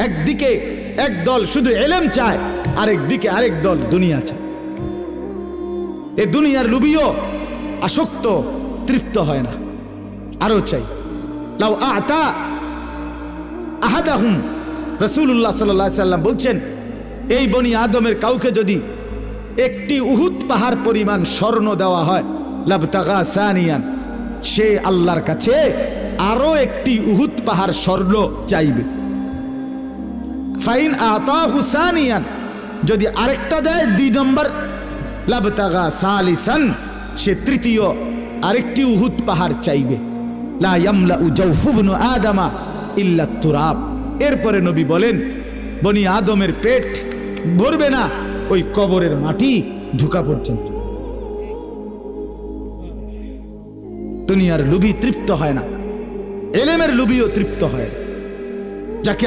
একদিকে এক দল শুধু ইলম চায়, আরেকদিকে আরেক দল দুনিয়া চায়। এই দুনিয়ার লুবিও আসক্ত, তৃপ্ত হয় না, আরো চাই। লাউ আতা আহাদাহুম, রাসূলুল্লাহ সাল্লাল্লাহু আলাইহি সাল্লাম বলছেন, এই বনি আদমের কাউকে যদি একটি উহুদ পাহাড় পরিমাণ স্বর্ণ দেওয়া হয়, লাবতাগা সানিয়ান, সে আল্লাহর কাছে আরো একটি উহুদ পাহাড় স্বর্ণ চাইবে। ফাইন আতাহু সানিয়ান, যদি আরেকটা দেয় 2 নম্বর, লাবতাগা সালিসান, সে তৃতীয় আরেকটি উহুদ পাহাড় চাইবে। লা ইয়ামলাউ জাওফু ইবনু আদামা ইল্লা তুরাব। এরপরে নবী বলেন, বনি আদমের পেট ভরবে না ওই কবরের মাটি ঢুকা পর্যন্ত। দুনিয়ার লুবি তৃপ্ত হয় না, ইলমের লুবিও তৃপ্ত হয় না। যাকে